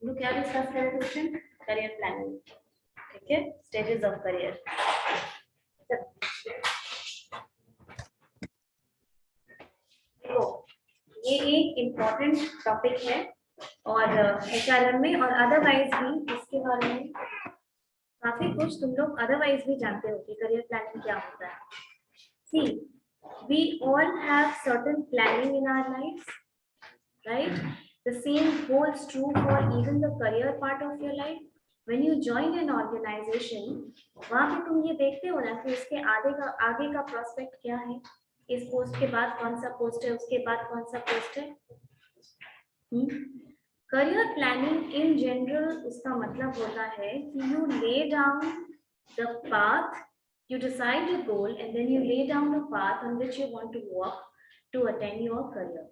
लोग क्या डिस्कस कर रहे थे उस दिन? करियर प्लानिंग, ठीक है, स्टेजेस ऑफ करियर। तो ये एक इम्पोर्टेंट टॉपिक है और एचआरएम में और अदरवाइज भी इसके बारे में काफी कुछ तुम लोग अदरवाइज भी जानते हो कि करियर प्लानिंग क्या होता है। सी, we all have certain planning in our lives, right? The same holds true for even the career part of your life. When you join an organization, वहाँ पे तुम ये देखते हो ना कि उसके आगे का प्रोस्पेक्ट क्या है, इस पोस्ट के बाद कौन सा पोस्ट है, उसके बाद कौन सा पोस्ट है। करियर प्लानिंग इन जनरल उसका मतलब होता है कि you lay down the path, you decide your goal and then you lay down a path on which you want to walk to attain your career.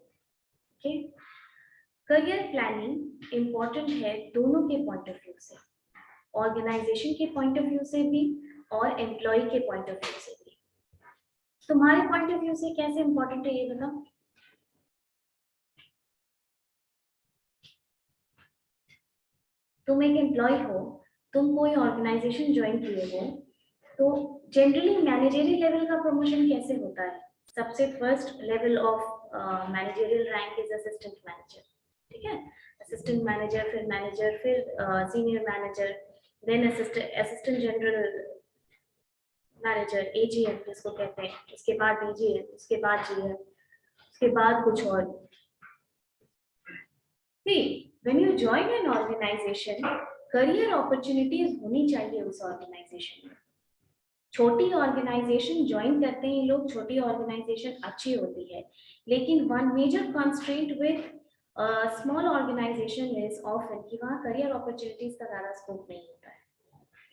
Okay, career planning important है दोनों के point of view से, organisation के point of view से भी और employ के point of view से भी। तुम्हारे पॉइंट ऑफ व्यू से कैसे इंपॉर्टेंट है ये बताओ। तुम एक एम्प्लॉय हो, तुम कोई ऑर्गेनाइजेशन ज्वाइन किए हो, तो जनरली मैनेजरियल लेवल का प्रमोशन कैसे होता है? सबसे first level of managerial rank is assistant manager, ठीक है, असिस्टेंट मैनेजर, फिर मैनेजर, फिर senior manager, then assistant general manager, AGM जिसको कहते हैं, उसके बाद डीजीएम, उसके बाद जीएम, उसके बाद कुछ और। See, when you join an organization, career opportunities होनी चाहिए उस ऑर्गेनाइजेशन में। छोटी ऑर्गेनाइजेशन ज्वाइन करते हैं लोग, छोटी ऑर्गेनाइजेशन अच्छी होती है, लेकिन one major constraint with small organisation is often कि वहाँ करियर अपॉर्चुनिटीज का ज़्यादा स्कोप नहीं होता है।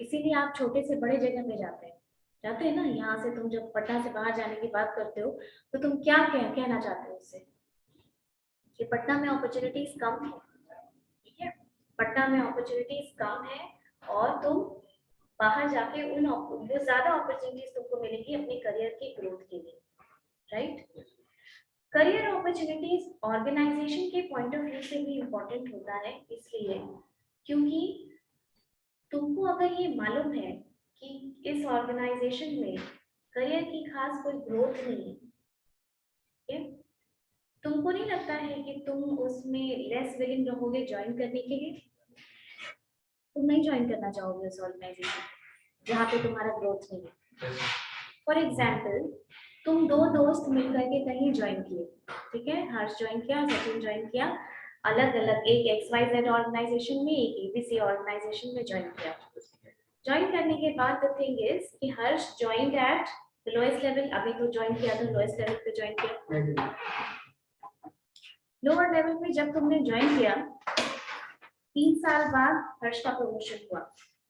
इसीलिए आप छोटे से बड़े जगह पे जाते हैं ना। यहाँ से तुम जब पटना से बाहर जाने की बात करते हो तो तुम क्या कहना चाहते हो उससे कि पटना में अपॉर्चुनिटीज कम है, ठीक है, पटना में अपॉर्चुनिटीज कम है और तुम बाहर जाके उन वो ज्यादा अपॉर्चुनिटीज तुमको मिलेगी अपने करियर की ग्रोथ के लिए, राइट। करियर अपॉर्चुनिटीज ऑर्गेनाइजेशन के पॉइंट ऑफ व्यू से भी इम्पोर्टेंट होता है, इसलिए क्योंकि तुमको अगर ये मालूम है कि इस ऑर्गेनाइजेशन में करियर की खास कोई ग्रोथ नहीं है, तुमको नहीं लगता है कि तुम उसमें लेस विलिंग रहोगे ज्वाइन करने के लिए? तुम नहीं ज्वाइन करना चाहोगे उस ऑर्गेनाइजेशन जहाँ पे तुम्हारा ग्रोथ नहीं है। फॉर एग्जाम्पल, तुम दो दोस्त मिलकर के कहीं ज्वाइन किए, ठीक है, हर्ष ज्वाइन किया, सचिन ज्वाइन किया, अलग अलग, एक XYZ ऑर्गेनाइजेशन में, एक ABC ऑर्गेनाइजेशन में ज्वाइन किया। ज्वाइन करने के बाद द थिंग इज कि Harsh joined at the lowest level, अभी तो ज्वाइन किया तो लोएस्ट लेवल पे ज्वाइन किया। लोअर लेवल पे जब तुमने ज्वाइन किया, 3 साल बाद हर्ष का प्रमोशन हुआ,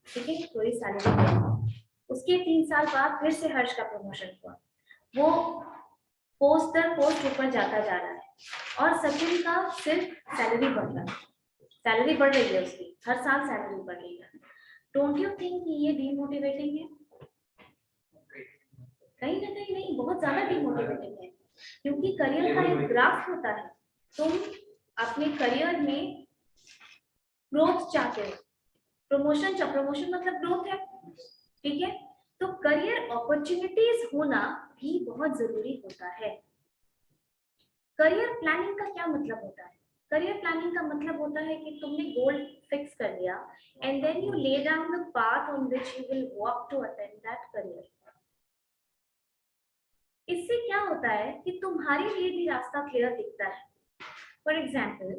ठीक है, थोड़ी सैलरी, उसके 3 साल बाद फिर से हर्ष का प्रमोशन हुआ, वो पोस्ट दर पोस्ट ऊपर जाता जा रहा है और सचिन का सिर्फ सैलरी बढ़ रहा है, सैलरी बढ़ रही है उसकी, हर साल सैलरी बढ़ रही है। डोंट यू थिंक कि ये डीमोटिवेटिंग है? कहीं ना कहीं नहीं, बहुत ज्यादा डीमोटिवेटिंग है, क्योंकि करियर का एक ग्राफ होता है, तुम अपने करियर में ग्रोथ चाहते हो, प्रमोशन मतलब ग्रोथ है, ठीक है, तो करियर अपॉर्चुनिटीज होना भी बहुत जरूरी होता है। करियर प्लानिंग का क्या मतलब होता है? करियर प्लानिंग का मतलब होता है कि तुमने गोल फिक्स कर लिया and then you lay down the path on which you will walk to attain that career. इससे क्या होता है कि तुम्हारे लिए भी रास्ता क्लियर दिखता है। फॉर एग्जाम्पल,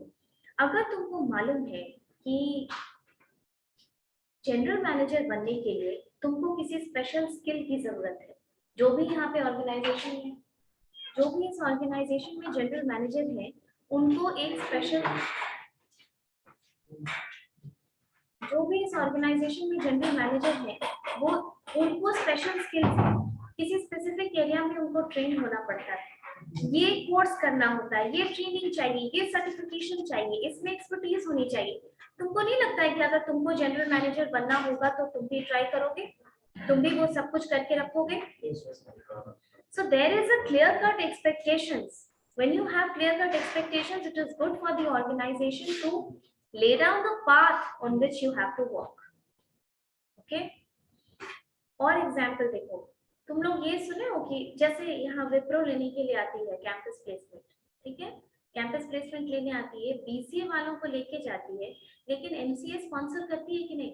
अगर तुमको मालूम है कि जनरल मैनेजर बनने के लिए तुमको किसी स्पेशल स्किल की जरूरत है, जो भी यहाँ पे ऑर्गेनाइजेशन है, जो भी इस ऑर्गेनाइजेशन में जनरल मैनेजर है, उनको एक स्पेशल, जो भी इस ऑर्गेनाइजेशन में जनरल मैनेजर है, वो उनको स्पेशल स्किल्स, किसी स्पेसिफिक एरिया में उनको ट्रेन होना पड़ता है, ये कोर्स करना होता है, ये ट्रेनिंग चाहिए, ये सर्टिफिकेशन चाहिए, इसमें एक्सपर्टीज होनी चाहिए। तुमको नहीं लगता है कि अगर तुमको जनरल मैनेजर बनना होगा तो तुम भी ट्राई करोगे, तुम भी वो सब कुछ करके रखोगे? So there is a clear-cut expectations. When you have clear-cut expectations, it is good for the organization to lay down the path on which you have to walk. Okay? और एग्जाम्पल देखो, तुम लोग ये सुने हो कि जैसे यहाँ विप्रो लेने के लिए आती है कैंपस प्लेसमेंट, ठीक है, कैंपस प्लेसमेंट लेने आती है, बीसीए वालों को लेके जाती है, लेकिन एमसीए स्पॉन्सर करती है कि नहीं,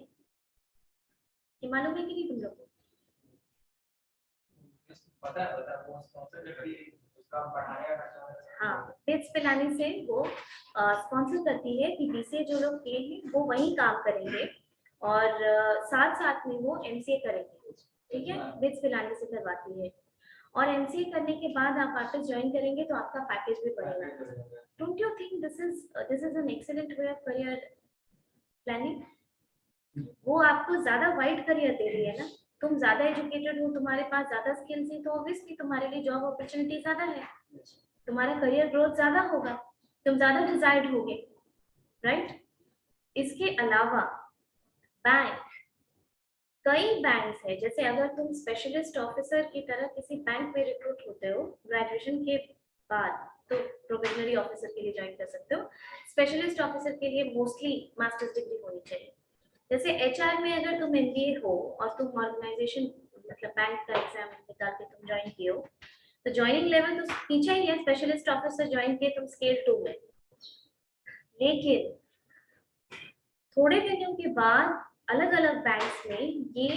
ये मालूम है कि नहीं तुम लोग को? पता है वो स्पॉन्सर करती है, उसका बढ़ाया खर्चा। हाँ, बिट्स पिलानी से वो स्पॉन्सर करती है कि बीसीए जो लोग किए हैं वो वहीं काम करेंगे और साथ साथ में वो एमसीए करेंगे, ठीक है, बिट्स पिलानी से करवाती है। और एमसीए करने के बाद आप वापस ज्वाइन करेंगे तो आपका पैकेज भी बढ़ेगा। Don't you think this is an excellent way of career planning? वो आपको ज्यादा वाइड करियर दे रही है ना, तुम ज्यादा एजुकेटेड हो, तुम्हारे पास ज्यादा स्किल्स है, तो ऑब्वियसली तुम्हारे लिए जॉब अपॉर्चुनिटी ज्यादा है, तुम्हारा करियर ग्रोथ ज्यादा होगा, तुम ज्यादा डिजायर्ड होगे, राइट? इसके अलावा बैंक, कई बैंक्स है, जैसे अगर तुम स्पेशलिस्ट ऑफिसर की तरह किसी बैंक में रिक्रूट होते हो ग्रेजुएशन के बाद, तो प्रोबेशनरी ऑफिसर के लिए ज्वाइन कर सकते हो। स्पेशलिस्ट ऑफिसर के लिए मोस्टली मास्टर्स डिग्री होनी चाहिए। जैसे एचआर में अगर तुम एमबीए हो और तुम ऑर्गेनाइजेशन मतलब बैंक का एग्जाम निकाल के तुम ज्वाइन किए हो, तो ज्वाइनिंग लेवल तो पीछे ही है, स्पेशलिस्ट ऑफिसर ज्वाइन किए तुम स्केल 2 में, लेकिन थोड़े दिनों के बाद अलग अलग बैंक्स में ये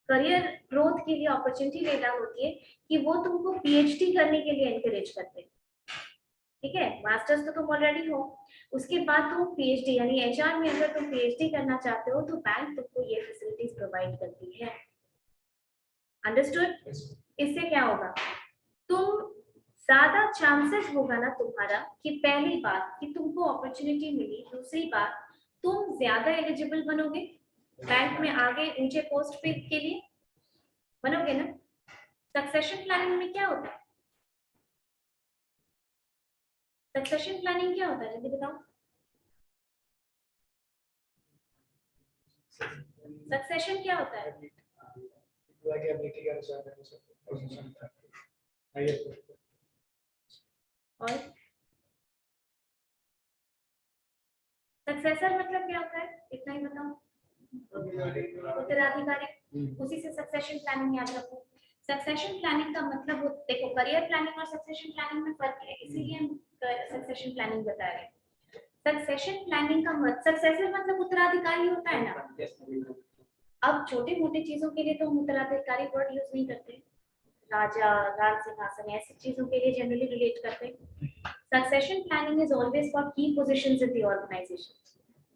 करियर ग्रोथ के लिए अपॉर्चुनिटी लेना होती है कि वो तुमको पीएचडी करने के लिए एनकरेज करते हैं, ठीक है, मास्टर्स तो तुम ऑलरेडी हो, उसके बाद तुम पीएचडी यानी एचआर में अगर तुम पीएचडी करना चाहते हो तो बैंक तुमको ये फैसिलिटीज प्रोवाइड करती है। अंडरस्टूड? इससे क्या होगा, तुम ज्यादा चांसेस होगा ना तुम्हारा कि पहली बात कि तुमको अपॉर्चुनिटी मिली, दूसरी बात तुम ज्यादा एलिजिबल बनोगे बैंक में आगे ऊंचे पोस्ट पे के लिए बनोगे ना। सक्सेशन प्लानिंग में क्या होता है, सक्सेशन प्लानिंग क्या होता है जल्दी बताओ, सक्सेशन क्या होता है? और सक्सेसर मतलब क्या होता है, इतना ही बताओ, उत्तराधिकारी, उसी से सक्सेशन प्लानिंग याद रखो। सक्सेशन प्लानिंग का मतलब देखो, करियर प्लानिंग और सक्सेशन प्लानिंग में फर्क है, इसीलिए हम सक्सेशन प्लानिंग बता रहे हैं। सक्सेशन प्लानिंग का मतलब, सक्सेसर मतलब उत्तराधिकारी होता है ना। अब छोटे मोटे चीजों के लिए तो हम उत्तराधिकारी वर्ड यूज नहीं करते, राजा, राज सिंहासन, ऐसी चीजों के लिए जनरली रिलेट करते हैं। Succession planning is always for की पोजीशंस इन द ऑर्गेनाइजेशन,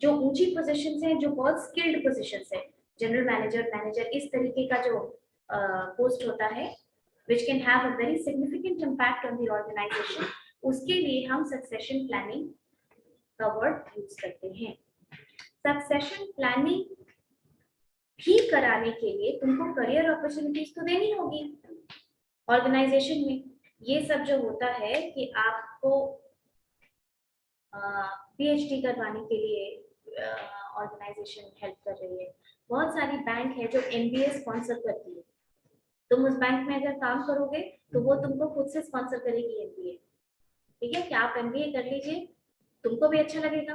जो ऊंची पोजीशंस हैं, जो बहुत स्किल्ड पोजीशंस हैं, जनरल मैनेजर, मैनेजर, इस तरीके का जो पोस्ट होता है which can have a very significant impact on the organization, उसके लिए हम सक्सेशन प्लानिंग का वर्ड यूज करते हैं। सक्सेशन प्लानिंग भी कराने के लिए तुमको करियर अपॉर्चुनिटीज तो देनी होगी ऑर्गेनाइजेशन में। ये सब जो होता है कि आपको पीएचडी करवाने के लिए ऑर्गेनाइजेशन हेल्प कर रही है, बहुत सारी बैंक है जो एमबीए स्पॉन्सर करती है, तुम उस बैंक में अगर काम करोगे तो वो तुमको खुद से स्पॉन्सर करेगी एमबीए, ठीक है, कि आप एमबीए कर लीजिए, तुमको भी अच्छा लगेगा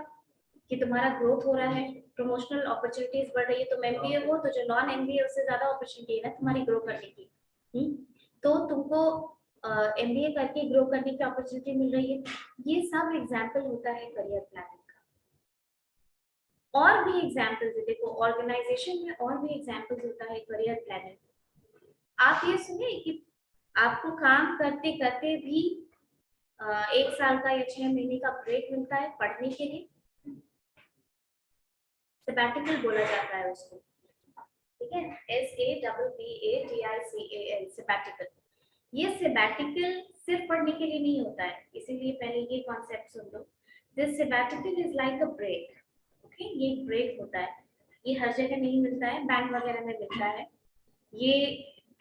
कि तुम्हारा ग्रोथ हो रहा है, प्रमोशनल अपॉर्चुनिटीज बढ़ रही है, तुम एमबीए हो तो जो नॉन एमबीए उससे ज्यादा अपॉर्चुनिटी है ना तुम्हारी ग्रो करने की, तो तुमको एमबीए करके ग्रो करने की अपॉर्चुनिटी मिल रही है। ये सब एग्जाम्पल होता है करियर प्लानिंग का। और भी एग्जाम्पल्स है, देखो ऑर्गेनाइजेशन में और भी एग्जाम्पल्स होता है करियर प्लानिंग। आप ये सुने कि आपको काम करते करते भी 1 साल का या 6 महीने का ब्रेक मिलता है पढ़ने के लिए, सबैटिकल बोला जाता है उसको, ठीक है, SABBATICAL, सबैटिकल। ये सबैटिकल सिर्फ पढ़ने के लिए नहीं होता है, इसीलिए पहले ये कॉन्सेप्ट सुन लो। This sabbatical is like a break, okay, ये एक ब्रेक होता है, ये हर जगह नहीं मिलता है, बैंक वगैरह में मिलता है। ये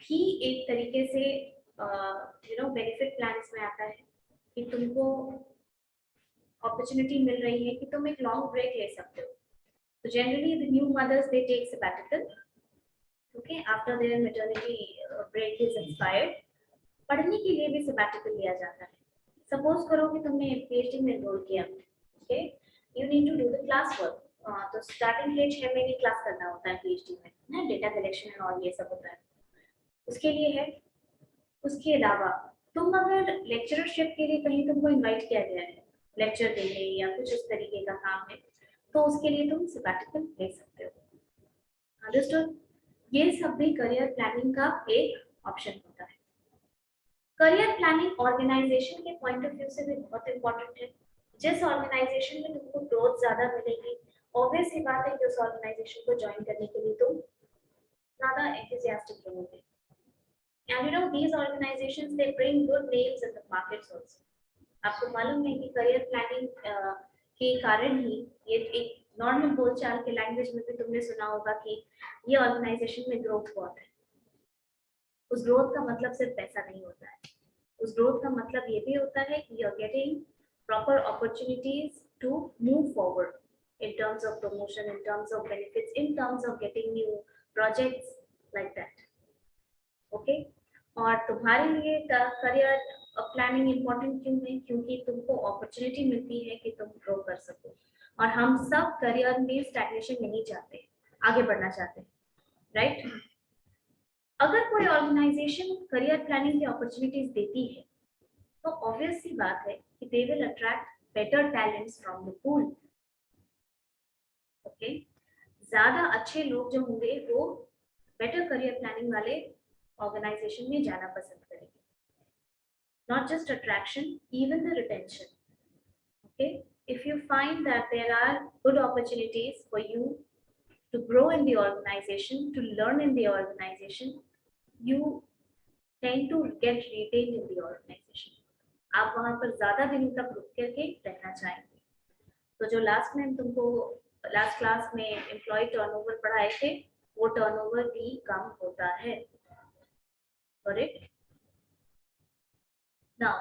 भी एक तरीके से बेनिफिट प्लान्स में आता है कि तुमको अपॉर्चुनिटी मिल रही है कि तुम एक लॉन्ग ब्रेक ले सकते हो। तो generally the new mothers they take sabbatical, okay, after their maternity break is expired. पढ़ने के लिए भी सबैटिकल लिया जाता है, सपोज करो कि तुमने पीएचडी में एनरोल किया, okay, you need to do the class work. तो स्टार्टिंग के 6 महीने क्लास करना होता है पीएचडी में ना, डेटा कलेक्शन और ये सब होता है, उसके लिए है। उसके अलावा तुम अगर लेक्चरशिप के लिए कहीं तुमको इनवाइट किया गया है लेक्चर देने या कुछ उस तरीके का काम है, तो उसके लिए तुम सबैटिकल ले सकते हो। अंडरस्टूड? ये सब भी करियर प्लानिंग का एक ऑप्शन होता है। करियर प्लानिंग ऑर्गेनाइजेशन के पॉइंट ऑफ व्यू से भी बहुत इंपॉर्टेंट है। जिस ऑर्गेनाइजेशन में तुमको ग्रोथ ज्यादा मिलेगी, ऑब्वियस सी बात है कि उस ऑर्गेनाइजेशन को ज्वाइन करने के लिए तुम ज्यादा एंथुसियास्टिक रहोगे। And you know these organizations they bring good names in the markets also. आपको मालूम है कि करियर प्लानिंग के कारण ही ये एक नॉर्मल बोलचाल के लैंग्वेज में भी तुमने सुना होगा कि ये ऑर्गेनाइजेशन में ग्रोथ बहुत है। उस ग्रोथ का मतलब सिर्फ पैसा नहीं होता है, उस ग्रोथ का मतलब ये भी होता है कि you are getting proper opportunities to move forward in terms of promotion, in terms of benefits, in terms of getting new projects like that. Okay, और तुम्हारे लिए करियर प्लानिंग इम्पोर्टेंट क्यों है? क्योंकि तुमको अपॉर्चुनिटी मिलती है कि तुम ग्रो कर सको, और हम सब करियर में स्टैग्नेशन नहीं चाहते, आगे बढ़ना चाहते हैं, राइट? अगर कोई ऑर्गेनाइजेशन करियर प्लानिंग की अपॉर्चुनिटीज देती है तो ऑब्वियस सी बात है कि they will attract better talents from the pool. Okay, ज्यादा अच्छे लोग जो होंगे वो बेटर करियर प्लानिंग वाले ऑर्गेनाइजेशन में जाना पसंद करेंगे। Not just attraction, even the retention. Okay, if you find that there are good opportunities for you to grow in the organization, to learn in the organization, you tend to get retained in the organization. आप वहां पर ज्यादा दिनों तक रुक करके रहना चाहेंगे। तो जो लास्ट में तुमको लास्ट क्लास में एम्प्लॉय टर्नओवर पढ़ाए थे, वो टर्नओवर भी कम होता है, करेक्ट? नाउ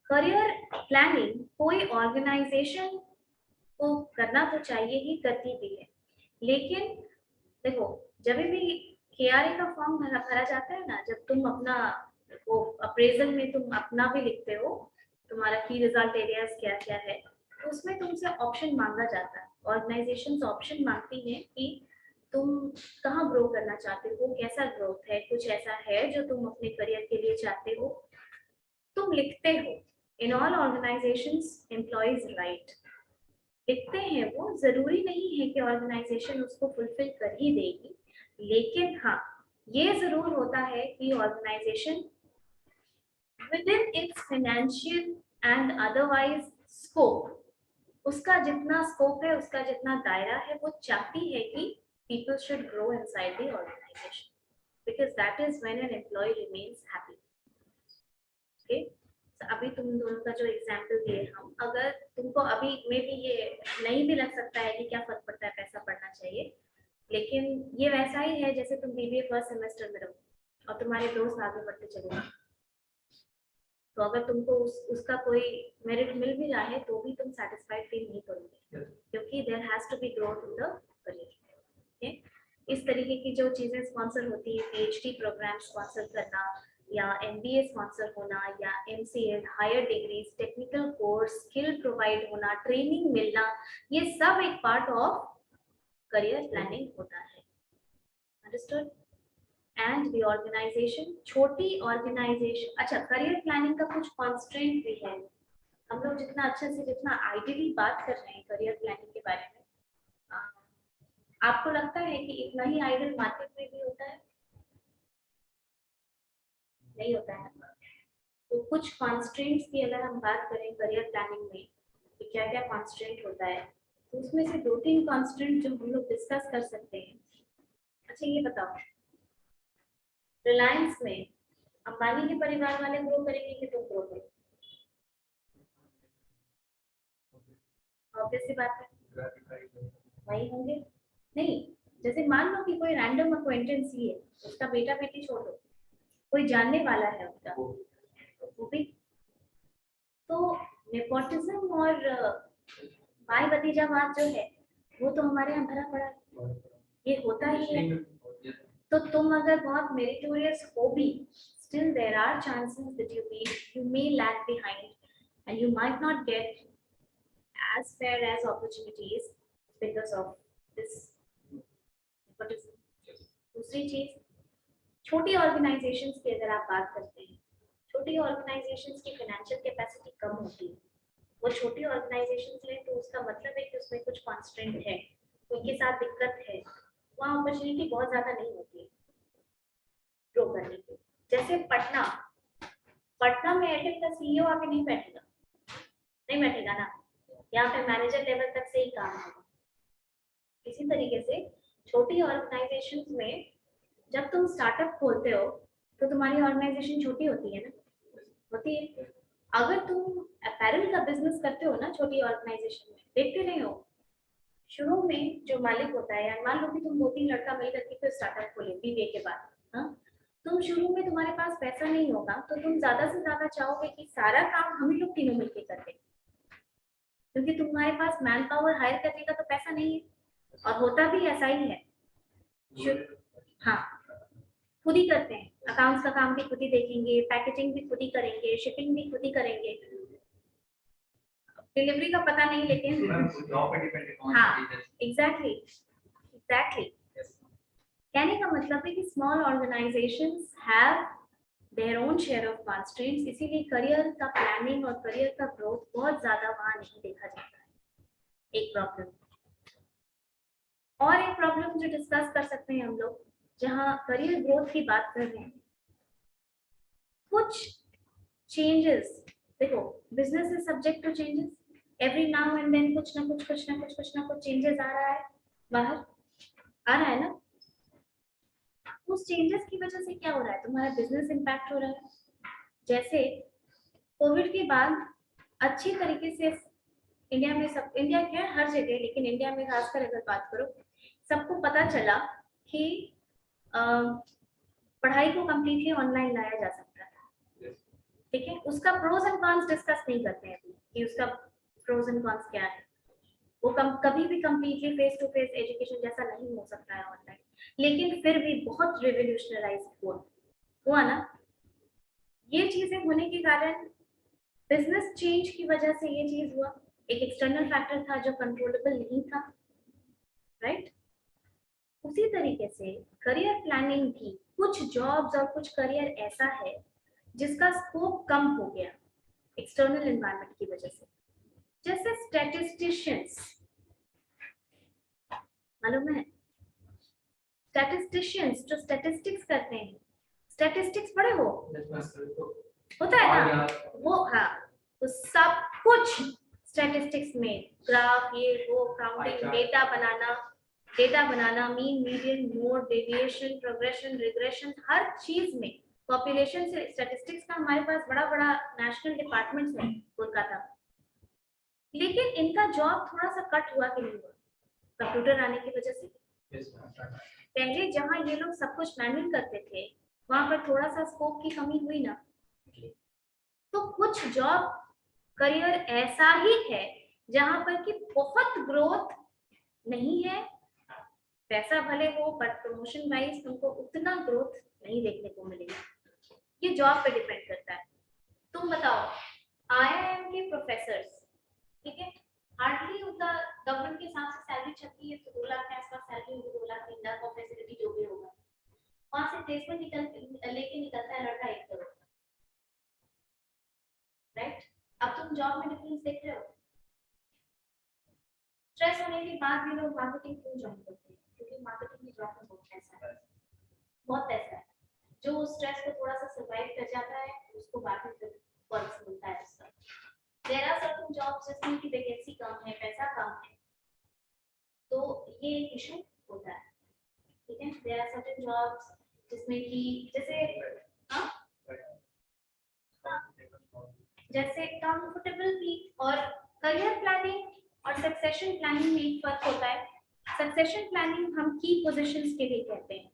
करियर प्लानिंग कोई ऑर्गेनाइजेशन को करना तो चाहिए ही, करती भी है, लेकिन देखो जब भी केआरए का फॉर्म भरा जाता है ना, जब तुम अपना वो अप्रेजल में तुम अपना भी लिखते हो, तुम्हारा की रिजल्ट एरियाज क्या क्या है, तो उसमें तुमसे ऑप्शन मांगा जाता है। ऑर्गेनाइजेशंस ऑप्शन मांगती हैं कि तुम कहाँ ग्रो करना चाहते हो, कैसा ग्रोथ है, कुछ ऐसा है जो तुम अपने करियर के लिए चाहते हो, तुम लिखते हो। In all organisations employees right लिखते हैं, वो जरूरी नहीं है कि ऑर्गेनाइजेशन उसको फुलफिल कर ही देगी, लेकिन हाँ ये जरूर होता है कि organisation within its financial and otherwise scope, उसका जितना स्कोप है, उसका जितना दायरा है, वो चाहती है कि people should grow inside the organization because that is when an employee remains happy. Okay, so अभी तुम दोनों का जो एग्जाम्पल दिए हम, अगर तुमको अभी में भी ये नहीं भी लग सकता है कि क्या फर्क पड़ता है, पैसा पढ़ना चाहिए, लेकिन ये वैसा ही है जैसे तुम बीबीए फर्स्ट सेमेस्टर में रहो और तुम्हारे दोस्त आगे बढ़ते चले जाओ, तो अगर तुमको उसका कोई मेरिट मिल भी रहा है तो भी तुम सेटिस्फाइड फील नहीं करोगे, क्योंकि there has to be growth in the career. इस तरीके की जो चीजें स्पॉन्सर होती है, पीएचडी प्रोग्राम स्पॉन्सर करना या एमबीए स्पॉन्सर होना या MCA, higher degrees, technical course, skill provide होना, ट्रेनिंग मिलना, ये सब एक पार्ट ऑफ करियर प्लानिंग होता है। अंडरस्टूड? एंड द ऑर्गेनाइजेशन, छोटी ऑर्गेनाइजेशन, अच्छा करियर प्लानिंग का कुछ कॉन्स्ट्रेंट भी है। हम लोग जितना अच्छे से जितना आइडियली बात कर रहे हैं करियर प्लानिंग के बारे में, आपको लगता है कि इतना ही आइडियल मार्केट में भी होता है? नहीं होता है। तो कुछ कॉन्स्ट्रेंट्स की अगर हम बात करें करियर प्लानिंग में कि क्या क्या कॉन्स्ट्रेंट होता है, तो उसमें से 2-3 कॉन्स्ट्रेंट जो हम लोग डिस्कस कर सकते हैं। अच्छा ये बताओ, रिलायंस में अंबानी के परिवार वाले ग्रो करेंगे कि तुम ग्रो करोगे? ऑब्वियस सी बात है, वही होंगे। नहीं, जैसे मान लो कि कोई रैंडम अक्वेंटेंस ही है, उसका बेटा बेटी छोड़ दो, कोई जानने वाला है उसका, वो भी तो नेपोटिज्म और भाई भतीजावाद जो है वो तो हमारे यहाँ भरा पड़ा है, ये होता ही है। तो तुम अगर बहुत मेरिटोरियस हो भी, still there are chances that you may lag behind and you might not get as fair as opportunities because of this. What is दूसरी चीज, छोटी ऑर्गेनाइजेशंस की अगर आप बात करते हैं, छोटी ऑर्गेनाइजेशंस की फाइनेंशियल कैपेसिटी कम होती है। वो छोटी ऑर्गेनाइजेशंस लें तो उसका मतलब है कि उसमें कुछ कॉन्स्टेंट है, उनके साथ दिक्कत है, वहाँ अपॉर्चुनिटी बहुत ज्यादा नहीं होती है ग्रो करने की। जैसे पटना में एयरटेल का सीईओ आके नहीं बैठेगा ना, यहाँ पे मैनेजर लेवल तक से ही काम होगा। इसी तरीके से छोटी ऑर्गेनाइजेशंस में जब तुम स्टार्टअप खोलते हो तो तुम्हारी ऑर्गेनाइजेशन छोटी होती है ना, होती है। अगर तुम अपैरल का बिजनेस करते हो ना छोटी ऑर्गेनाइजेशन में, देखते नहीं हो शुरू में जो मालिक होता है, यार मान लो कि तुम 2-3 लड़का मिल करके कोई स्टार्टअप खोले बीबीए के बाद, हाँ, तुम शुरू में तुम्हारे पास पैसा नहीं होगा तो तुम ज्यादा से ज्यादा चाहोगे कि सारा काम हम ही लोग तीनों मिलकर करते, क्योंकि तुम्हारे पास मैन पावर हायर करने का तो पैसा नहीं है। और होता भी ऐसा ही है, हाँ, खुद ही करते हैं, अकाउंट्स का काम भी खुद ही देखेंगे, पैकेजिंग भी खुद ही करेंगे, शिपिंग भी खुद ही करेंगे, डिलीवरी का पता नहीं लेकिन हाँ, एग्जैक्टली। कहने का मतलब है कि small organisations have their own share of constraints, इसीलिए करियर का प्लानिंग और करियर का ग्रोथ बहुत ज्यादा वहां नहीं देखा जाता है। एक प्रॉब्लम, और एक प्रॉब्लम जो डिस्कस कर सकते हैं हम लोग, जहां करियर ग्रोथ की बात कर रहे हैं, कुछ चेंजेस, देखो business is subject to changes, every now and then कुछ ना कुछ चेंजेस आ रहा है, बाहर आ रहा है ना। उस चेंजेस की वजह से क्या हो रहा है, तुम्हारा बिजनेस इम्पैक्ट हो रहा है। जैसे कोविड के बाद अच्छी तरीके से इंडिया में, सब इंडिया क्या है हर जगह, लेकिन इंडिया में खासकर अगर बात करो, सबको पता चला कि पढ़ाई को कम्प्लीटली ऑनलाइन लाया जा सकता है। ठीक है, उसका प्रोज एंड कॉन्स डिस्कस नहीं करते हैं अभी कि उसका प्रोज एंड कॉन्स क्या है। वो कभी भी completely face to face education जैसा नहीं हो सकता है ऑनलाइन, लेकिन फिर भी बहुत रिवोल्यूशनराइज हुआ ना। ये चीजें होने के कारण बिजनेस चेंज की वजह से ये चीज हुआ, एक एक्सटर्नल फैक्टर था जो कंट्रोलेबल नहीं था, राइट। उसी तरीके से करियर प्लानिंग भी, कुछ जॉब्स और कुछ करियर ऐसा है जिसका स्कोप कम हो गया एक्सटर्नल एनवायरनमेंट की वजह से। जैसे स्टैटिस्टिशियंस, मालूम है स्टैटिस्टिशियंस जो स्टैटिस्टिक्स करते हैं, स्टैटिस्टिक्स पढ़े हो, होता है ना वो, हाँ, तो सब कुछ स्टैटिस्टिक्स में, ग्राफ, ये वो, काउंटिंग, डेटा बनाना, mean, median, mode, deviation, progression, regression, हर चीज में पॉपुलेशन से स्टैटिस्टिक्स का हमारे पास बड़ा नेशनल डिपार्टमेंट्स है कोलकाता में। लेकिन इनका जॉब थोड़ा सा कट हुआ कि नहीं हुआ कंप्यूटर आने की वजह से। पहले जहां ये लोग सब कुछ मैनुअल करते थे, वहां पर थोड़ा सा स्कोप की कमी हुई ना। तो कुछ जॉब करियर ऐसा ही है जहां पर कि बहुत ग्रोथ नहीं है, पैसा भले हो बट प्रमोशन वाइज तुमको उतना ग्रोथ नहीं देखने को मिलेगा। ये जॉब पे डिपेंड करता है। तुम बताओ, आईआईएम के प्रोफेसर्स, ठीक है, हार्डली उनका गवर्नमेंट के हिसाब से सैलरी छपती है तो 2 लाख के आसपास सैलरी होगी, 2 लाख 3 लाख और फैसिलिटी जो भी होगा। वहां से प्लेसमेंट लेके निकलता है लड़का 1 करोड़, राइट। अब तुम जॉब में डिफरेंस देख रहे हो। स्ट्रेस होने के बाद भी लोग मार्केटिंग क्यों ज्वाइन करते हैं, क्योंकि मार्केटिंग की जॉब में बहुत पैसा है। जो उस स्ट्रेस को थोड़ा सा सर्वाइव कर जाता है उसको बाद में फिर फॉल्स मिलता है उसका। देयर आर सर्टेन जॉब्स जिसमें की वैकेंसी कम है, पैसा कम है, तो ये एक इशू होता है, ठीक है। देयर आर सर्टेन जॉब्स जिसमें कि जैसे जैसे कंफर्टेबल भी, और करियर प्लानिंग और सक्सेशन प्लानिंग में एक फर्क होता है। सक्सेशन प्लानिंग हम की पोजीशंस के लिए कहते हैं,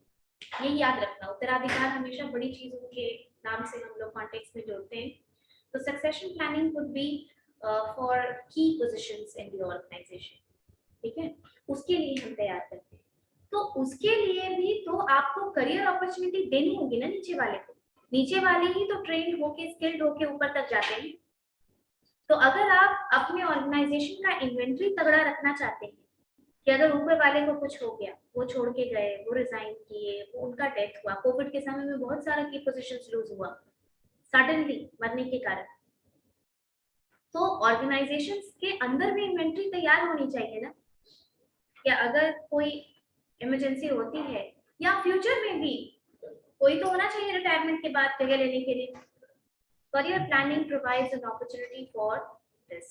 ये याद रखना। उत्तराधिकार हमेशा बड़ी चीजों के नाम से हम लोग कॉन्टेक्स्ट में जोड़ते हैं। तो succession planning would be for की पोजीशंस इन द ऑर्गेनाइजेशन, ठीक है, उसके लिए हम तैयार करते हैं। तो उसके लिए भी तो आपको करियर अपॉर्चुनिटी देनी होगी ना नीचे वाले को। नीचे वाले ही तो ट्रेन होके, स्किल्ड होके ऊपर तक जाते हैं। तो अगर आप अपने ऑर्गेनाइजेशन का इन्वेंट्री तगड़ा रखना चाहते हैं कि अगर ऊपर वाले को कुछ हो गया, वो छोड़ के गए, वो रिजाइन किए, वो उनका डेथ हुआ, कोविड के समय में बहुत सारा की पोजीशंस लूज हुआ सडनली मरने के कारण, तो ऑर्गेनाइजेशन के अंदर भी इन्वेंट्री तैयार होनी चाहिए ना, कि अगर कोई इमरजेंसी होती है या फ्यूचर में भी कोई तो होना चाहिए रिटायरमेंट के बाद जगह लेने के लिए। Career planning provides an opportunity for this.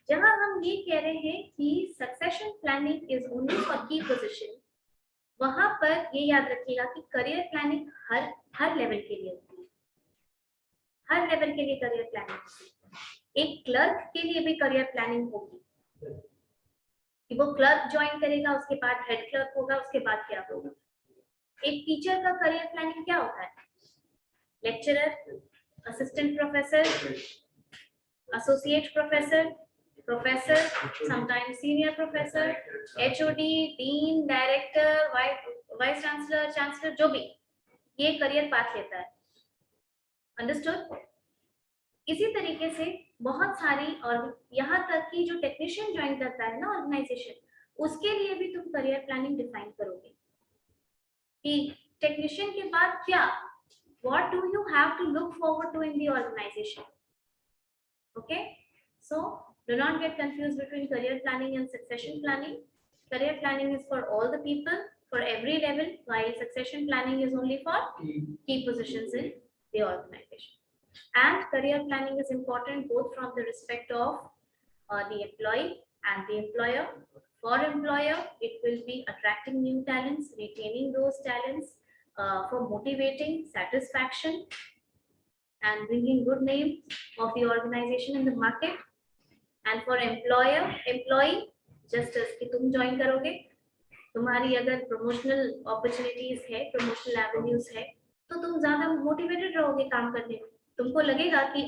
जहां हम ये कह रहे हैं कि succession planning is only for की पोजीशन, वहां पर ये याद रखिएगा कि करियर प्लानिंग हर लेवल के लिए होती है, हर लेवल के लिए करियर प्लानिंग होती है। एक क्लर्क के लिए भी करियर प्लानिंग होगी कि वो क्लर्क ज्वाइन करेगा, उसके बाद हेड क्लर्क होगा, उसके बाद क्या होगा। एक टीचर का करियर प्लानिंग क्या होता है? Lecturer, assistant professor, associate professor, professor, sometimes senior professor, HOD, dean, director, vice chancellor, chancellor, जो भी ये करियर पाथ लेता है। अंडरस्टूड? इसी तरीके से बहुत सारी, और यहाँ तक कि जो टेक्नीशियन ज्वाइन करता है ना ऑर्गेनाइजेशन, उसके लिए भी तुम करियर प्लानिंग डिफाइन करोगे कि टेक्नीशियन के बाद क्या, what do you have to look forward to in the organization. Okay, so do not get confused between career planning and succession planning. Career planning is for all the people, for every level, while succession planning is only for key positions in the organization. And career planning is important both from the respect of the employee and the employer. For employer, it will be attracting new talents, retaining those talents, for motivating satisfaction and bringing good name of the organization in the market. And for employee, just as कि तुम join करोगे, तुम्हारी अगर promotional opportunities है, promotional avenues है, तो तुम ज्यादा motivated रहोगे काम करने में। तुमको लगेगा कि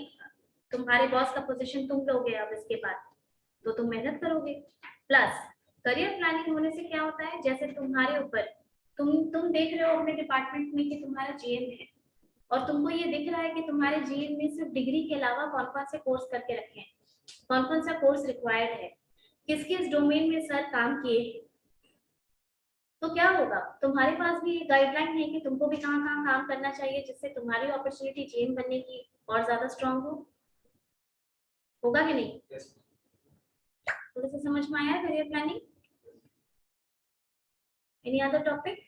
तुम्हारे बॉस का पोजीशन तुम लोगे अब इसके बाद, तो तुम मेहनत करोगे। प्लस करियर प्लानिंग होने से क्या होता है, जैसे तुम्हारे ऊपर, तुम देख रहे हो अपने डिपार्टमेंट में कि तुम्हारा जीएम है, और तुमको ये दिख रहा है कि तुम्हारे जीएम में सिर्फ डिग्री के अलावा कौन कौन से कोर्स करके रखे हैं, कौन कौन सा कोर्स रिक्वायर्ड है, किस किस डोमेन में सर काम किए, तो क्या होगा, तुम्हारे पास भी एक गाइडलाइन है कि तुमको भी कहाँ कहाँ काम करना चाहिए, जिससे तुम्हारी अपॉर्चुनिटी जीएम बनने की और ज्यादा स्ट्रांग होगा कि नहीं? थोड़ा सा समझ में आया career planning? Any other topic?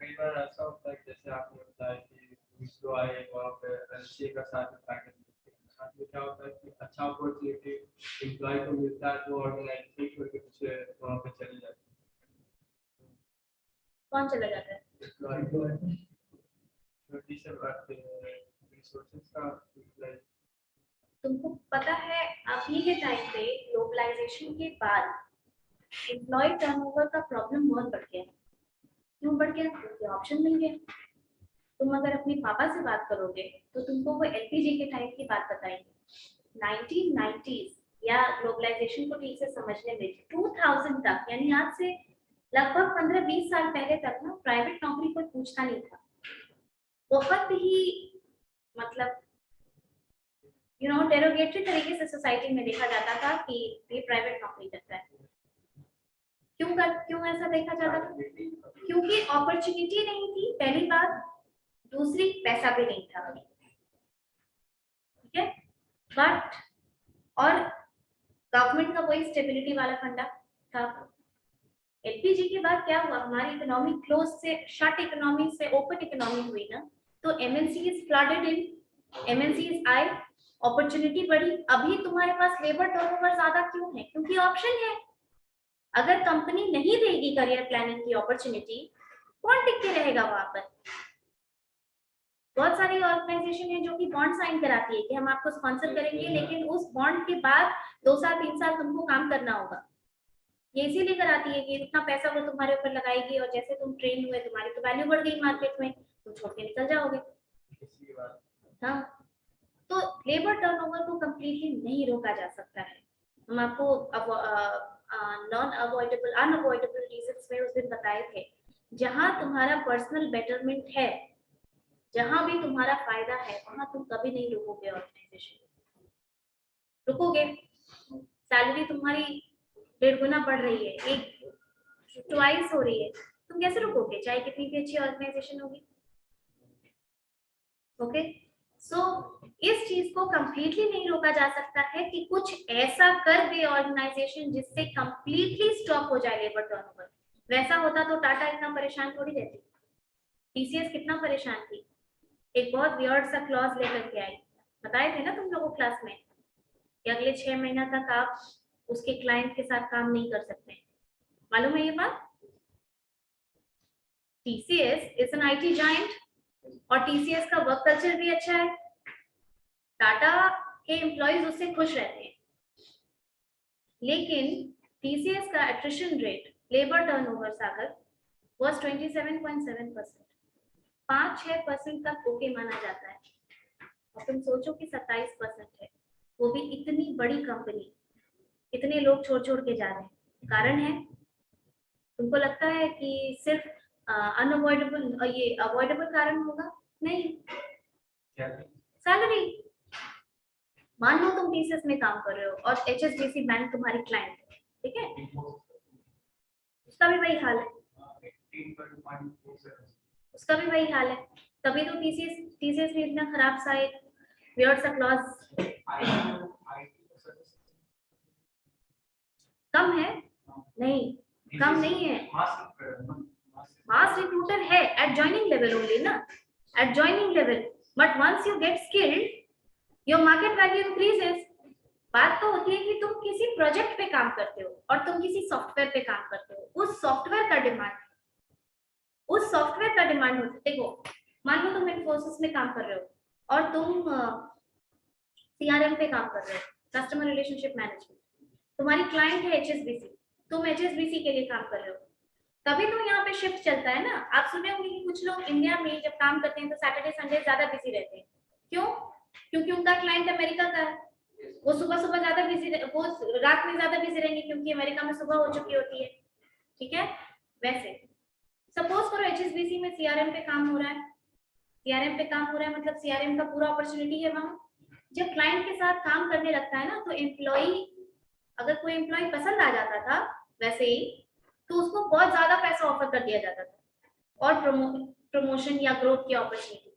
कई बार ऐसा होता है जैसे आपने बताया कि एम्प्लॉय वहाँ पे एलसी का साथ पैकेज साथ में क्या होता है कि अच्छा अपॉर्चुनिटी एम्प्लॉय को मिलता है तो ऑर्गेनाइजेशन छोड़ के पीछे वहाँ पे चले जाते हैं। कौन चला जाता है? छोटी से बात रिसोर्सेज का यूटिलाइज। तुमको पता है अभी के टाइम पे ग्लोबलाइजेशन के बाद एम्प्लॉय टर्नओवर का प्रॉब्लम बहुत बढ़ गया। क्यों बढ़ गया? क्योंकि ऑप्शन मिल गया। तुम अगर अपने पापा से बात करोगे तो तुमको वो एलपीजी के टाइम की बात बताएंगे। 1990s या ग्लोबलाइजेशन को ठीक से समझने में 2000 तक, यानी आज से लगभग 15-20 साल पहले तक ना प्राइवेट नौकरी कोई पूछता नहीं था। बहुत ही मतलब डेरोगेटरी तरीके से सोसाइटी में देखा जाता था कि ये प्राइवेट नौकरी करता है। क्यों ऐसा देखा जाता था? क्योंकि अपॉर्चुनिटी नहीं थी, पहली बात, दूसरी पैसा भी नहीं था, ठीक है। बट और गवर्नमेंट का कोई स्टेबिलिटी वाला फंडा था। एलपीजी के बाद क्या हुआ, हमारी इकोनॉमी क्लोज से शट इकोनॉमी से ओपन इकोनॉमी हुई ना, तो एमएनसीज फ्लडेड इन, एमएनसीज आए, अपॉर्चुनिटी बढ़ी। अभी तुम्हारे पास लेबर टर्नओवर ज्यादा क्यों है? क्योंकि ऑप्शन है। अगर कंपनी नहीं देगी करियर प्लानिंग की अपॉर्चुनिटी, कौन टिक के रहेगा वहां पर? बहुत सारी ऑर्गेनाइजेशन है जो कि बॉन्ड साइन कराती है कि हम आपको स्पॉन्सर करेंगे, लेकिन उस बॉन्ड के बाद 2 साल 3 साल तुमको काम करना होगा। ये इसीलिए कराती है कि इतना पैसा वो तुम्हारे ऊपर लगाएगी, और जैसे तुम ट्रेन हुए, तुम्हारी तो वैल्यू बढ़ गई मार्केट में, तुम छोड़ के निकल जाओगे। हाँ, तो लेबर टर्नओवर को कंप्लीटली नहीं रोका जा सकता है। हम आपको अनअवॉइडेबल रीजंस में उस दिन बताए थे। जहां तुम्हारा पर्सनल बेटरमेंट है, जहां भी तुम्हारा फायदा है वहां तुम कभी नहीं रुकोगे ऑर्गेनाइजेशन, रुकोगे? सैलरी तुम्हारी 1.5 गुना बढ़ रही है, एक ट्वाइस हो रही है, तुम कैसे रुकोगे चाहे कितनी भी अच्छी ऑर्गेनाइजेशन होगी? ओके, सो इस चीज को कंप्लीटली नहीं रोका जा सकता है कि कुछ ऐसा कर दे ऑर्गेनाइजेशन जिससे कंप्लीटली स्टॉप हो जाए लेबर टर्नओवर। वैसा होता तो टाटा इतना परेशान थोड़ी रहती, टीसीएस कितना परेशान थी, एक बहुत वियर्ड सा क्लॉज लेकर के आई, बताए थे ना तुम लोगों क्लास में कि अगले 6 महीना तक आप उसके क्लाइंट के साथ काम नहीं कर सकते, मालूम है ये बात? TCS is an IT giant और टीसीएस का वर्क कल्चर भी अच्छा है, टाटा के एम्प्लॉइज उससे खुश रहते हैं, लेकिन टीसीएस का attrition rate labour turnover Sagar was 27.7%, 5-6% तक ओके माना जाता है, और तुम सोचो कि 27% है, वो भी इतनी बड़ी कंपनी, इतने लोग छोड़ छोड़ के जा रहे हैं, कारण है? तुमको लगता है कि सिर्फ अनअवॉइडेबल ये अवॉइडेबल कारण होगा? नहीं, सैलरी। मान लो तुम टीसीएस में काम कर रहे हो और एचएसबीसी बैंक तुम्हारी क्लाइंट है, ठीक है, उसका भी वही हाल है, उसका भी वही हाल है, तभी तो टीसीएस में इतना खराब सा एक वियर्ड सा क्लॉज कम है? नहीं, कम नहीं है, मास रिक्रूटर है एट जॉइनिंग लेवल ओनली ना, at joining level, but once you get skilled your market value increases. बात तो होती है कि तुम किसी प्रोजेक्ट पे काम करते हो और तुम किसी सॉफ्टवेयर पे काम करते हो, उस सॉफ्टवेयर का डिमांड, उस सॉफ्टवेयर का डिमांड होता है। देखो, मान लो तुम इन्फोसिस में काम कर रहे हो और तुम सीआरएम पे काम कर रहे हो, कस्टमर रिलेशनशिप मैनेजमेंट, तुम्हारी क्लाइंट है एचएसबीसी, तुम एचएसबीसी के लिए काम कर रहे हो, तभी तो यहाँ पे शिफ्ट चलता है ना। आप सुने होंगे कि कुछ लोग इंडिया में जब काम करते हैं तो सैटरडे संडे ज्यादा बिजी रहते हैं, क्यों? क्योंकि उनका क्लाइंट अमेरिका का है, वो सुबह सुबह ज्यादा बिजी, वो रात में ज्यादा बिजी रहेंगे क्योंकि अमेरिका में सुबह हो चुकी होती है, ठीक है? वैसे सपोज करो एचएसबीसी में सीआरएम पे काम हो रहा है, सीआरएम पे काम हो रहा है मतलब सीआरएम का पूरा अपॉर्चुनिटी है वहां। जब क्लाइंट के साथ काम करने लगता है ना तो एम्प्लॉय, अगर कोई एम्प्लॉय पसंद आ जाता था वैसे ही, तो उसको बहुत ज्यादा पैसा ऑफर कर दिया जाता था और प्रमोशन या ग्रोथ की अपॉर्चुनिटी।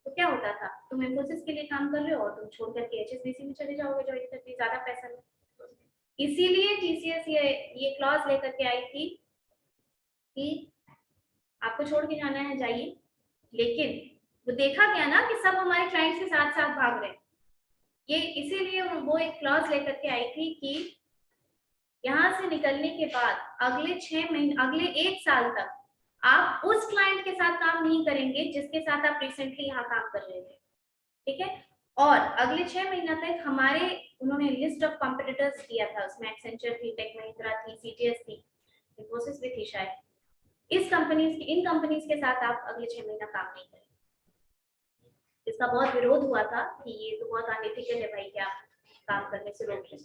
तो क्या होता था, तुम इन्फोसिस के लिए काम कर रहे हो और तुम छोड़ करके एचएसबीसी में चले जाओगे ज्वाइन करके, ज्यादा पैसा में। इसीलिए टीसीएस ये क्लॉज लेकर के आई थी कि आपको छोड़ के जाना है जाइए, लेकिन वो देखा गया ना कि सब हमारे क्लाइंट्स के साथ साथ भाग रहे हैं, ये इसीलिए वो एक क्लॉज लेकर के आई थी कि यहाँ से निकलने के बाद अगले 6 महीने, अगले 1 साल तक आप उस क्लाइंट के साथ काम नहीं करेंगे जिसके साथ आप रिसेंटली यहाँ काम कर रहे थे, ठीक है? और अगले 6 महीना तक हमारे, उन्होंने लिस्ट ऑफ कॉम्पिटिटर्स दिया था, उसमें एक्सेंचर थी, टेक महिंद्रा थी, सीटीएस थी, इन्फोसिस भी थी शायद, इन कंपनीज के साथ आप अगले 6 महीना काम नहीं करें। इसका बहुत विरोध हुआ था कि ये तो बहुत अनएथिकल है भाई, क्या काम करने से रोक रहे,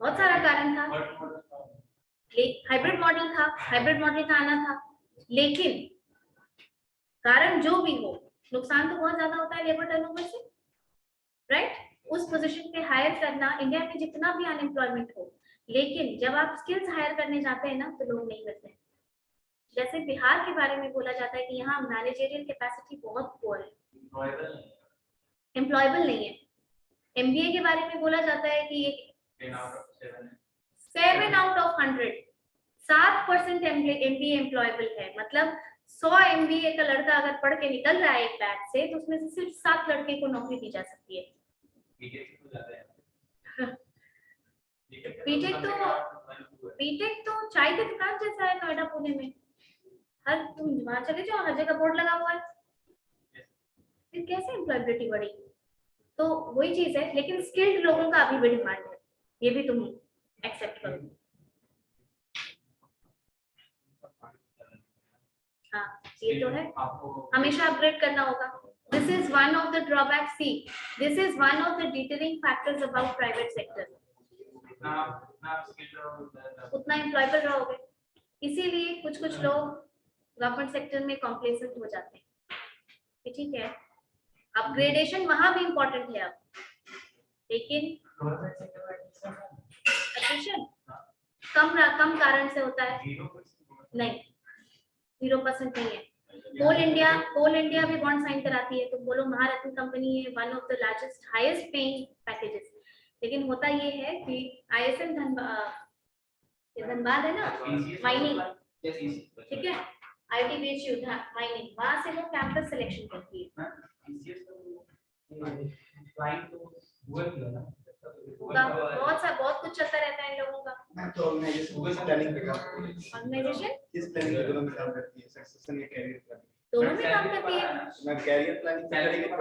बहुत सारा कारण था, हाइब्रिड मॉडल था, हाइब्रिड मॉडल का आना था, लेकिन कारण जो भी हो नुकसान तो बहुत ज्यादा होता है लेबर टर्नओवर से, राइट? उस पोजीशन पे हायर करना, इंडिया में जितना भी अनएम्प्लॉयमेंट हो, लेकिन जब आप स्किल्स हायर करने जाते हैं ना तो लोग नहीं मिलते हैं। जैसे बिहार के बारे में बोला जाता है कि यहाँ मैनेजरियल कैपेसिटी बहुत पुअर है, एम्प्लॉयबल नहीं है। एमबीए के बारे में बोला जाता है कि 7 आउट ऑफ 100, 7% एमबीए एम्प्लॉयबल है, मतलब 100 एमबीए का लड़का अगर पढ़ के निकल रहा है एक बैच से तो उसमें से सिर्फ 7 लड़के को नौकरी दी जा सकती है। बीटेक तो चाय की दुकान जैसा है नोएडा पुणे में, हर तुम वहां चले जाओ हर जगह बोर्ड लगा हुआ है, फिर कैसे एम्प्लॉयबिलिटी बढ़ेगी? तो वही चीज है, लेकिन स्किल्ड लोगों का अभी भी डिमांड है, ये भी तुम एक्सेप्ट करो। हाँ, ये तो है, हमेशा अपग्रेड करना होगा। This is one of the drawbacks. See, this is one of the deterring factors about private sector. उतना एम्प्लॉयबल रहोगे, इसीलिए कुछ लोग गवर्नमेंट सेक्टर में कॉम्प्लेसेंट हो जाते हैं। कि ठीक है अपग्रेडेशन वहां भी इम्पोर्टेंट है अब, लेकिन एडमिशन कम कारण से होता है, नहीं 0% नहीं है। कोल इंडिया भी बॉन्ड साइन कराती है, तुम बोलो महारत्न कंपनी है, one of the largest highest paying packages, लेकिन होता ये है कि ISM धनबाद है ना, माइनिंग, ठीक है, ITBHU माइनिंग, वहां से वो कैंपस सिलेक्शन करती है। बहुत कुछ चलता रहता है इन लोगों का। मैं तो ऑर्गेनाइजेशन प्लानिंग पे काम करती है। ऑर्गेनाइजेशन किस प्लानिंग पे दोनों में काम करती है, सक्सेशन या कैरियर प्लानिंग? दोनों में काम करती है। मैं कैरियर प्लानिंग पे करेंगे तो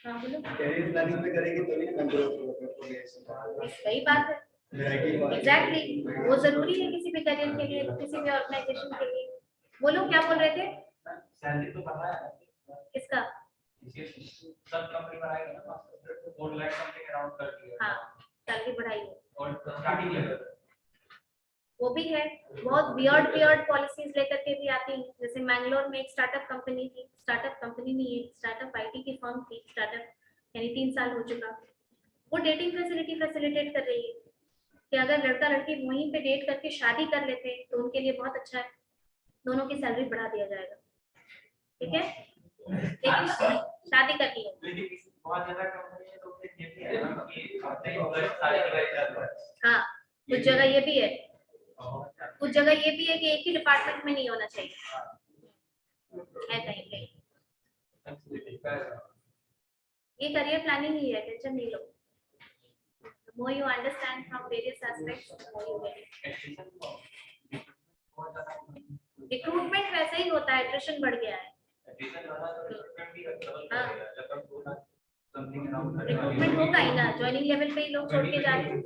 हाँ बोलो। कैरियर प्लानिंग पे करेंगे तभी ना ग्रोथ होगा। सही बात है, एग्जैक्टली वो जरूरी है किसी भी करियर के लिए, किसी भी ऑर्गेनाइजेशन के लिए। बोलो क्या बोल रहे थे? सैलरी तो पता है किसका? सब कंपनी बढ़ाएगा ना, 4 लाख समथिंग अराउंड कर दिया। हाँ सैलरी बढ़ाई है और स्टार्टिंग लेवल वो भी है। बहुत वियर्ड पॉलिसीज लेकर के भी आती हैं। जैसे मैंगलोर में एक स्टार्टअप कंपनी थी, स्टार्टअप कंपनी नहीं है, स्टार्टअप IT की फर्म थी, स्टार्टअप यानी 3 साल हो चुका। वो डेटिंग फैसिलिटी फैसिलिटेट कर रही है कि अगर लड़का लड़की वहीं पे डेट करके शादी कर लेते हैं तो उनके लिए बहुत अच्छा है, दोनों की सैलरी बढ़ा दिया जाएगा, ठीक है, लेकिन शादी करनी है। लेकिन बहुत ज्यादा कंपनी है तो फिर ये भी है ना कि अपने एम्प्लॉय सारे डिवाइड कर रहा है। हाँ कुछ जगह ये भी है, कुछ जगह ये भी है कि एक ही डिपार्टमेंट में नहीं होना चाहिए, है कहीं कहीं। ये करियर प्लानिंग ही है, टेंशन नहीं लो। The more you understand from various aspects, the more you get it. Recruitment वैसे ही होता है, एट्रिशन बढ़ गया है। रिक्रूटमेंट होगा ही ना, ज्वाइनिंग लेवल पे ही लोग छोड़ के जा रहे हैं।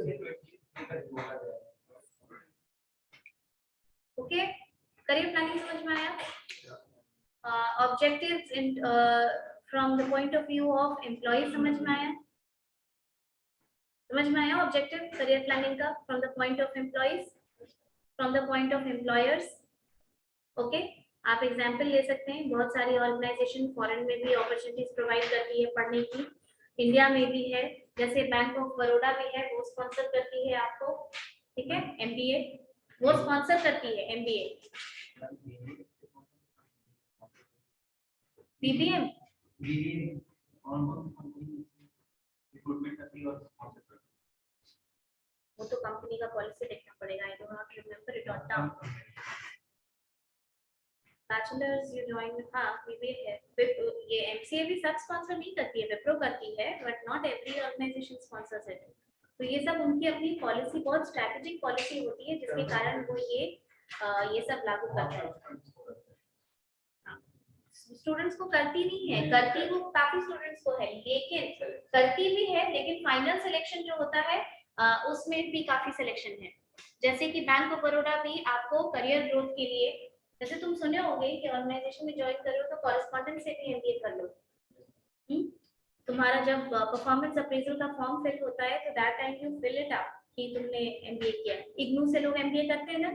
ओके, करियर प्लानिंग समझ में आया? Objectives in from the point of view of employ समझ में आया? समझ में आया ऑब्जेक्टिव करियर प्लानिंग का from the point of employees, from the point of employers? Okay, आप एग्जांपल ले सकते हैं, बहुत सारी ऑर्गेनाइजेशन फॉरेन में भी अपॉर्चुनिटीज प्रोवाइड करती है पढ़ने की, इंडिया में भी है, जैसे बैंक ऑफ बड़ौदा भी है, वो स्पॉन्सर करती है आपको, ठीक है, MBA वो स्पॉन्सर करती है, MBA BBM वो तो कंपनी का पॉलिसी देखना पड़ेगा, I do not remember it on town. Bachelors you join, हाँ BBA है, ये MCA भी सब स्पॉन्सर नहीं करती है, विप्रो करती है, but not every organisation sponsors it. तो ये सब उनकी अपनी पॉलिसी, बहुत स्ट्रेटेजिक पॉलिसी होती है, जिसके कारण वो ये सब लागू करते हैं। स्टूडेंट्स को करती नहीं है, करती वो काफी स्टूडेंट्स को है, लेकिन करती भी है, लेकिन फाइनल सिलेक्शन जो होता है उसमें भी काफी सिलेक्शन है। जैसे कि बैंक ऑफ बड़ौदा भी आपको करियर ग्रोथ के लिए, जैसे तुम सुने होंगे कि ऑर्गेनाइजेशन में ज्वाइन कर रहे हो तो कॉरेस्पॉन्डेंट से भी MBA कर लो। तुम्हारा जब परफॉर्मेंस अप्रेजल का फॉर्म फिल होता है तो that time you fill it up कि तुमने MBA किया। इग्नू से लोग MBA करते हैं ना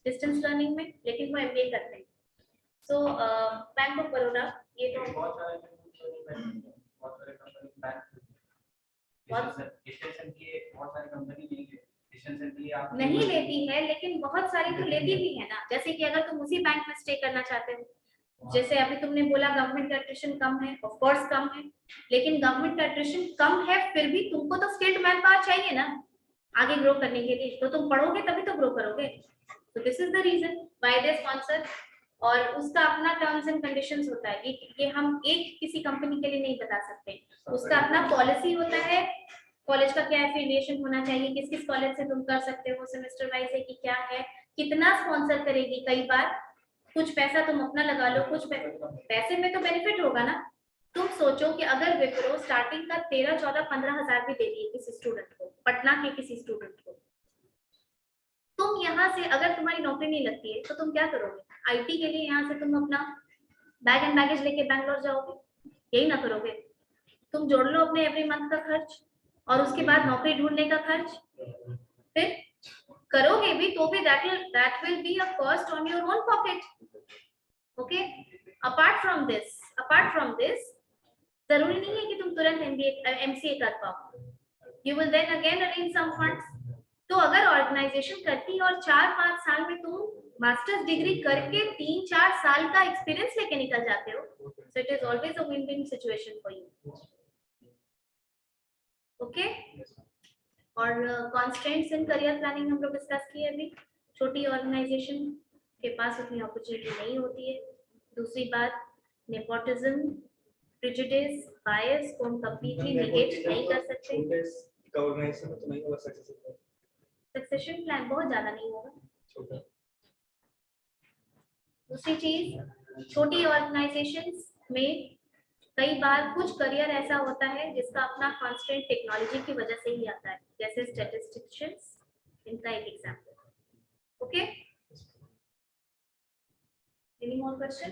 डिस्टेंस लर्निंग में, लेकिन वो MBA करते हैं। सो बैंक ऑफ बड़ौदा ये तो बहुत नहीं लेती है, लेकिन बहुत सारी तो लेती भी है ना। जैसे कि अगर तुम उसी बैंक में स्टे करना चाहते हो, जैसे अभी तुमने बोला गवर्नमेंट का एट्रिशन कम है, ऑफ कोर्स कम है, लेकिन गवर्नमेंट का एट्रिशन कम है फिर भी तुमको तो स्किल्ड मैन पावर चाहिए ना आगे ग्रो करने के लिए, तो तुम पढ़ोगे तभी तो ग्रो करोगे। तो this is the reason why they sponsor, और उसका अपना टर्म्स एंड कंडीशंस होता है, ये हम एक किसी कंपनी के लिए नहीं बता सकते, उसका अपना पॉलिसी होता है, कॉलेज का क्या एफिलिएशन होना चाहिए, किस किस कॉलेज से तुम कर सकते हो, सेमेस्टर वाइज है कि क्या है, कितना स्पॉन्सर करेगी, कई बार कुछ पैसा तुम अपना लगा लो, कुछ पैसे में तो बेनिफिट होगा ना। तुम सोचो कि अगर विप्रो स्टार्टिंग का 13, 14, 15 हजार भी दे रही है किसी स्टूडेंट को, पटना के किसी स्टूडेंट को, तुम यहाँ से अगर तुम्हारी नौकरी नहीं लगती है तो तुम क्या करोगे? IT के लिए यहाँ से तुम अपना बैग एंड बैगेज लेके बैंगलोर जाओगे? यही ना करोगे। तुम जोड़ लो अपने एवरी मंथ का खर्च और उसके बाद नौकरी ढूंढने का खर्च, फिर करोगे भी तो भी that will be a cost on your own pocket, okay? Apart from this जरूरी नहीं है कि तुम तुरंत एमसीए कर पाओ, you will then again arrange some funds. तो अगर ऑर्गेनाइजेशन करती है और 4-5 साल में तुम मास्टर्स डिग्री करके 3-4 साल का एक्सपीरियंस लेके निकल जाते हो, so it is always a win win situation for you. Okay, और कॉन्स्टेंट्स इन करियर प्लानिंग हम लोग डिस्कस किए अभी। छोटी ऑर्गेनाइजेशन के पास उतनी अपॉर्चुनिटी नहीं होती है। दूसरी बात, नेपोटिज्म, प्रेजुडिस, बायस को हम कंप्लीटली नेगेट नहीं कर सकते। ऑर्गेनाइजेशन में तो नहीं होगा सक्सेसफुल। सक्सेशन प्लान बहुत ज्यादा नहीं होगा। छोटा दूसरी चीज, छोटी ऑर्गेनाइजेशंस में कई बार कुछ करियर ऐसा होता है जिसका अपना कांस्टेंट टेक्नोलॉजी की वजह से ही आता है, जैसे स्टैटिस्टिशियंस, इनका एक example. Okay, any more question?